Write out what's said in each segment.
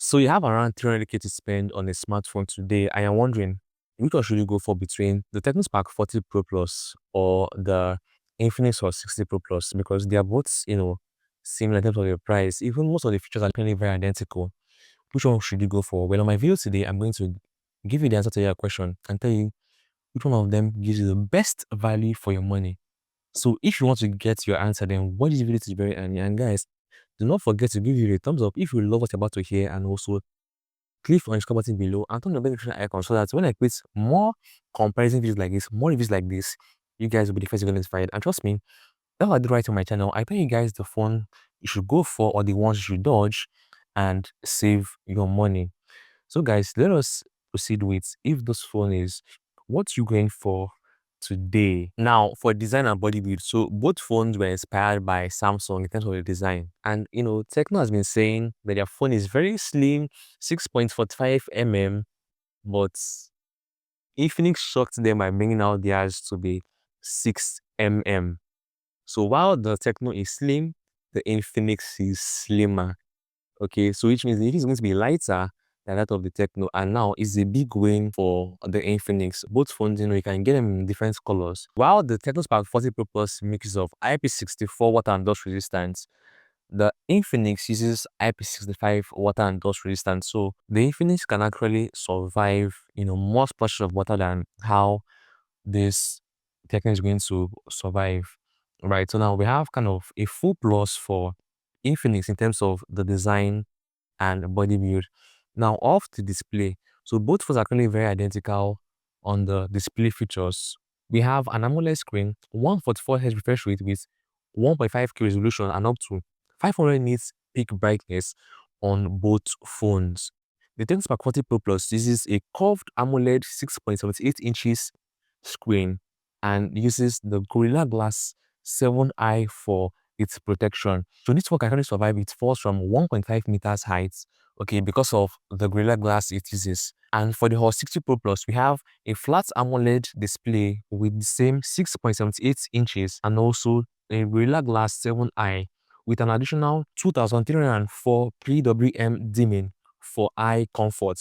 So you have around 300k to spend on a smartphone today. I am wondering, which one should you go for between the Tecno Spark 40 Pro Plus or the Infinix Hot 60 Pro Plus? Because they are both, similar in terms of their price. Even most of the features are apparently very identical. Which one should you go for? Well, on my video today, I'm going to give you the answer to your question and tell you which one of them gives you the best value for your money. So if you want to get your answer, then watch this video to the very end. And guys, do not forget to give you a thumbs up if you love what you're about to hear, and also click on the subscribe button below and turn the bell notification icon so that when I create more comparison videos like this, more reviews like this, you guys will be the first to get notified. And trust me, that's what I do right on my channel. I tell you guys the phone you should go for or the ones you should dodge and save your money. So guys, let us proceed with if this phone is what you're going for today. Now, for design and body build, so both phones were inspired by Samsung in terms of the design. And Tecno has been saying that their phone is very slim, 6.45 mm, but Infinix shocked them by bringing out theirs to be 6 mm. So while the Tecno is slim, the Infinix is slimmer. Okay, so which means it is going to be lighter than that of the Tecno, and now it's a big win for the Infinix. Both phones, you can get them in different colors. While the Tecno Spark 40 Pro Plus mixes of IP64 water and dust resistance, the Infinix uses IP65 water and dust resistance. So the Infinix can actually survive, more splashes of water than how this Tecno is going to survive. Right, so now we have kind of a full plus for Infinix in terms of the design and body build. Now off the display, so both phones are currently very identical on the display features. We have an AMOLED screen, 144Hz refresh rate with 1.5K resolution and up to 500 nits peak brightness on both phones. The Tecno Spark 40 Pro Plus uses a curved AMOLED 6.78 inches screen and uses the Gorilla Glass 7i for its protection. So this phone can actually survive. It falls from 1.5 meters height, okay, because of the Gorilla Glass it uses. And for the Hot 60 Pro Plus, we have a flat AMOLED display with the same 6.78 inches and also a Gorilla Glass 7i with an additional 2304 PWM dimming for eye comfort.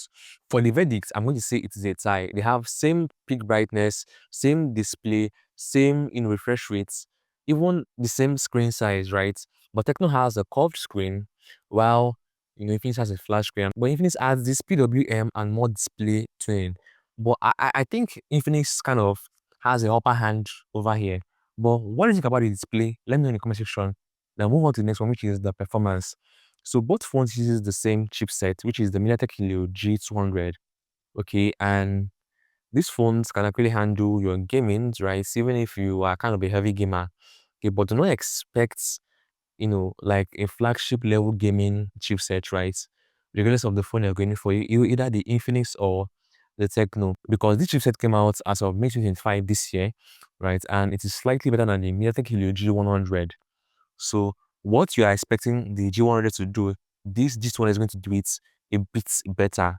For the verdict, I'm going to say it is a tie. They have same peak brightness, same display, same in refresh rates, even the same screen size, right? But Tecno has a curved screen, while Infinix has a flat screen. But Infinix adds this PWM and more display twin. But I think Infinix kind of has a upper hand over here. But what do you think about the display? Let me know in the comment section. Now move on to the next one, which is the performance. So both phones uses the same chipset, which is the MediaTek Helio G200. Okay, and these phones can actually handle your gaming, right? Even if you are kind of a heavy gamer. Okay, but do not expect, like a flagship level gaming chipset, right? Regardless of the phone you're going for, either the Infinix or the Tecno, because this chipset came out as of May 2025 this year, right? And it is slightly better than the MediaTek Helio G100. So what you are expecting the G100 to do, this one is going to do it a bit better.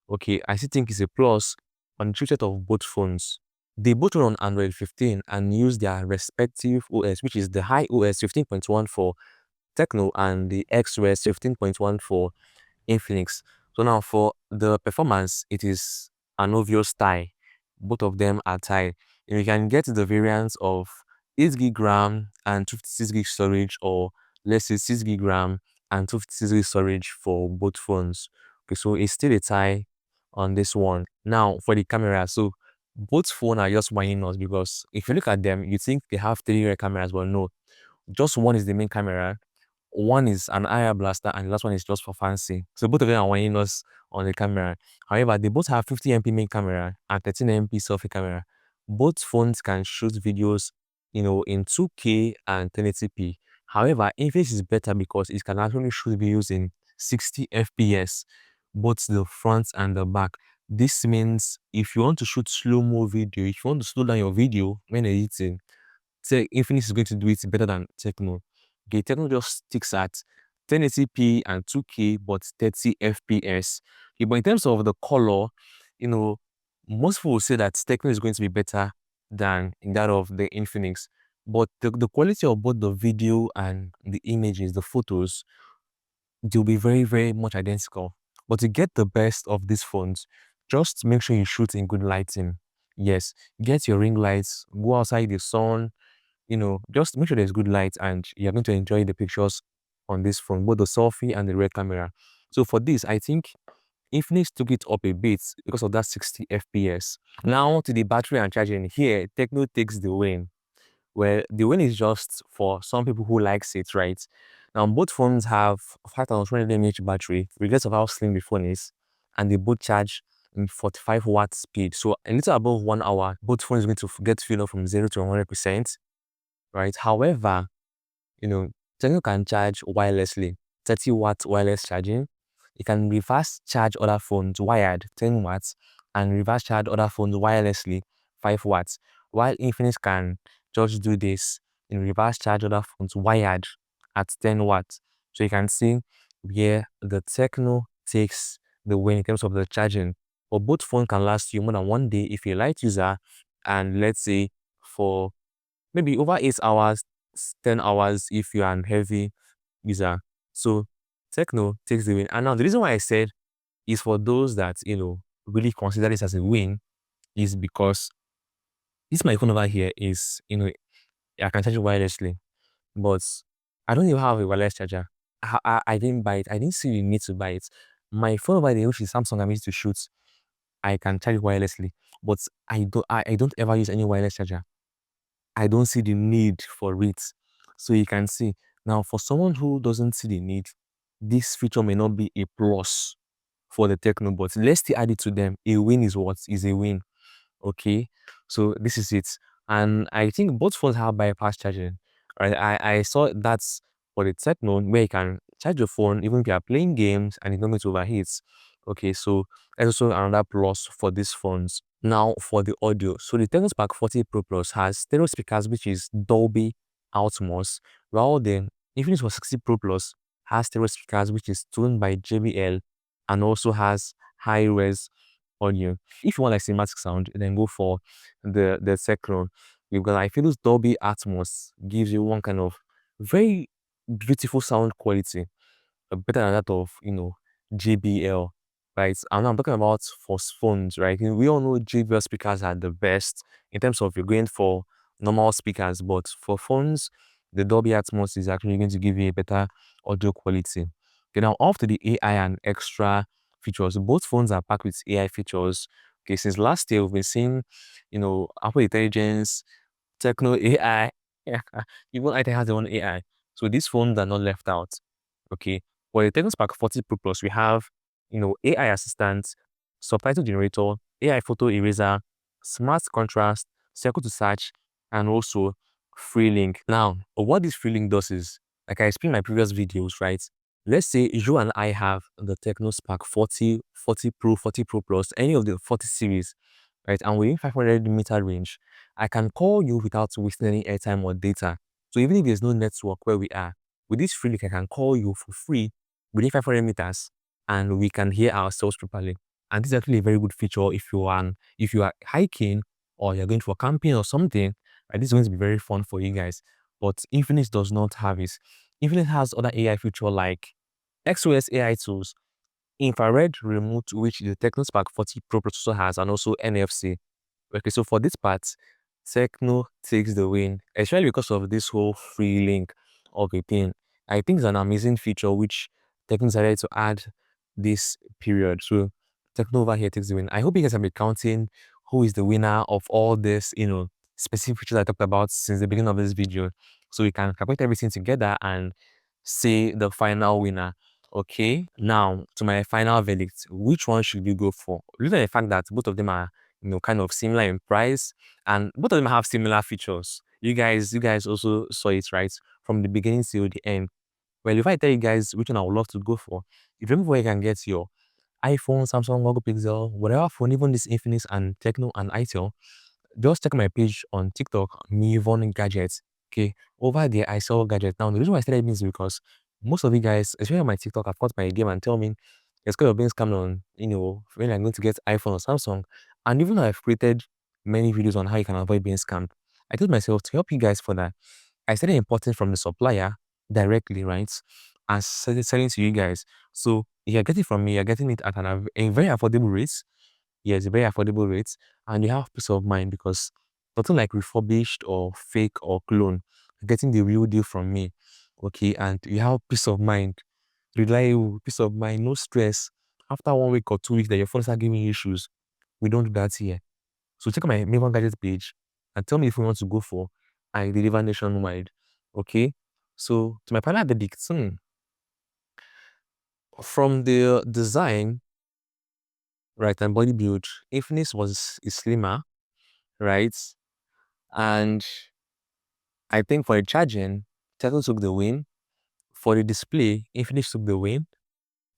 Okay, I still think it's a plus on the chipset of both phones. They both run on Android 15 and use their respective OS, which is the High OS 15.1 for Tecno and the XOS 15.1 for Infinix. So now for the performance, it is an obvious tie. Both of them are tied. You can get the variants of 8 gig RAM and 256 gig storage, or let's say 6 gig RAM and 256 gig storage for both phones. Okay, so it's still a tie on this one. Now for the camera, so both phones are just whining us, because if you look at them, you think they have three rear cameras, but no, just one is the main camera, one is an IR blaster, and the last one is just for fancy. So both of them are whining us on the camera. However, they both have 50 MP main camera and 13 MP selfie camera. Both phones can shoot videos, in 2K and 1080p. However, Infinix is better because it can actually shoot videos in 60 FPS, both the front and the back. This means if you want to shoot slow-mo video, if you want to slow down your video when editing, Infinix is going to do it better than Tecno. Okay, Tecno just sticks at 1080p and 2K, but 30 FPS. Okay, but in terms of the color, most people will say that Tecno is going to be better than that of the Infinix. But the quality of both the video and the images, the photos, they'll be very, very much identical. But to get the best of these phones, just make sure you shoot in good lighting. Yes, get your ring lights, go outside the sun, just make sure there's good light and you're going to enjoy the pictures on this phone, both the selfie and the rear camera. So for this, I think Infinix took it up a bit because of that 60 FPS. Now to the battery and charging. Here, Tecno takes the win. Well, the win is just for some people who likes it, right? Now, both phones have 5200 mAh battery, regardless of how slim the phone is, and they both charge in 45 watt speed. So a little above 1 hour, both phones are going to get filled up from 0 to 100%, right? However, you know, Tecno can charge wirelessly, 30 watt wireless charging. You can reverse charge other phones wired, 10 watts, and reverse charge other phones wirelessly, 5 watts. While Infinix can just do this in reverse charge other phones wired at 10 watts. So you can see where the Tecno takes the win in terms of the charging. But both phones can last you more than 1 day if you're a light user, and let's say for maybe over 8 hours, 10 hours if you are an heavy user. So Tecno takes the win. And now the reason why I said is for those that, really consider this as a win is because this my phone over here is, I can charge it wirelessly, but I don't even have a wireless charger. I didn't buy it. I didn't see the need to buy it. My phone over there, which is Samsung, I'm used to shoot, I can charge it wirelessly, but I don't ever use any wireless charger. I don't see the need for it. So you can see now for someone who doesn't see the need, this feature may not be a plus for the Tecno, but let's still add it to them. A win is what is a win. Okay, so this is it. And I think both phones have bypass charging. Right, I saw that's for the Tecno where you can charge your phone even if you are playing games and it's not going to overheat. Okay, so that's also another plus for these phones. Now for the audio, so the Tecno Spark 40 Pro Plus has stereo speakers which is Dolby Atmos, while the Infinix Hot 60 Pro Plus has stereo speakers which is tuned by JBL and also has high res audio. If you want like cinematic sound, then go for the Tecno, because I feel this Dolby Atmos gives you one kind of very beautiful sound quality, better than that of JBL, right? And I'm talking about for phones, right? We all know JBL speakers are the best in terms of you're going for normal speakers, but for phones, the Dolby Atmos is actually going to give you a better audio quality. Okay, now after the AI and extra features, both phones are packed with AI features. Okay, since last year we've been seeing, Apple Intelligence, Techno AI, even iTech has their own AI. So these phones are not left out. Okay, for the Tecno Spark 40 Pro Plus, we have, AI assistant, subtitle generator, AI photo eraser, smart contrast, circle to search, and also free link. Now, what this free link does is, like I explained in my previous videos, right? Let's say you and I have the Tecno Spark 40, 40 Pro, 40 Pro Plus, any of the 40 series, right? And within 500-meter range, I can call you without wasting any airtime or data. So even if there's no network where we are, with this free link, I can call you for free within 500 meters and we can hear ourselves properly. And this is actually a very good feature if you are hiking or you're going for camping or something. Right, this is going to be very fun for you guys. But Infinix does not have it. Infinix has other AI feature like XOS AI tools, infrared remote, which the Tecno Spark 40 Pro processor has, and also NFC. Okay, so for this part, Tecno takes the win, especially because of this whole free link of a thing. I think it's an amazing feature which Tecno decided to add this period. So Tecno over here takes the win. I hope you guys have been counting who is the winner of all this, specific features I talked about since the beginning of this video. So we can calculate everything together and say the final winner. Okay, now to my final verdict, which one should you go for? Look at the fact that both of them are kind of similar in price, and both of them have similar features. You guys also saw it right from the beginning till the end. Well, if I tell you guys which one I would love to go for, if you're looking for where you can get your iPhone, Samsung, Google Pixel, whatever phone, even this Infinix and Tecno and itel, just check my page on TikTok, me Von Gadget. Okay, over there I saw Gadget. Now the reason why I started this is because most of you guys, especially on my TikTok, have caught my game and tell me it's kind of being scammed on, when I'm going to get iPhone or Samsung. And even though I've created many videos on how you can avoid being scammed, I told myself to help you guys for that. I started importing from the supplier directly, right? And started selling to you guys. So You're getting from me, you're getting it at a very affordable rate. Yes, a very affordable rate, and you have peace of mind because nothing like refurbished or fake or clone. You're getting the real deal from me. Okay, and you have peace of mind, reliable, peace of mind, no stress. After 1 week or 2 weeks that your phone start giving you issues, we don't do that here. So check out my Maven Gadget page and tell me if you want to go for I deliver nationwide. Okay. So to my final verdict, from the design, right, and body build, Infinix is slimmer, right? And I think for the charging, Tecno took the win. For the display, Infinix took the win.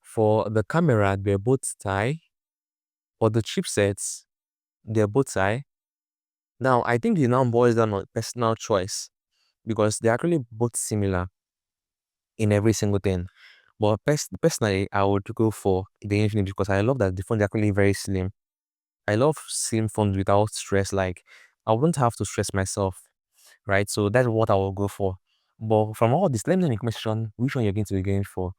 For the camera, they're both tie. For the chipsets, they're both tie. Now, I think it now boils down on personal choice because they're actually both similar in every single thing. But personally, I would go for the Infinix because I love that the phone is actually very slim. I love slim phones without stress. Like, I wouldn't have to stress myself, right? So that's what I will go for. But from all this, let me know in the comment section which one you're going to be going for.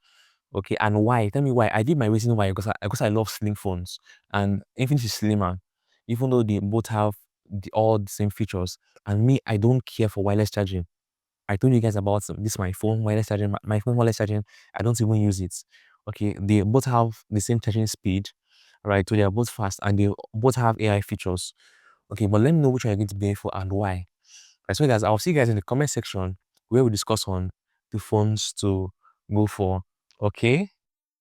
Okay, and why? Tell me why. I did my reason why because I love slim phones and Infinix is slimmer, even though they both have all the same features. And me, I don't care for wireless charging. I told you guys about this my phone wireless charging. My phone wireless charging, I don't even use it. Okay, they both have the same charging speed, right? So they are both fast and they both have AI features. Okay, but let me know which one you're going to be for and why. Right, so guys, I'll see you guys in the comment section where we discuss on the phones to go for. Okay.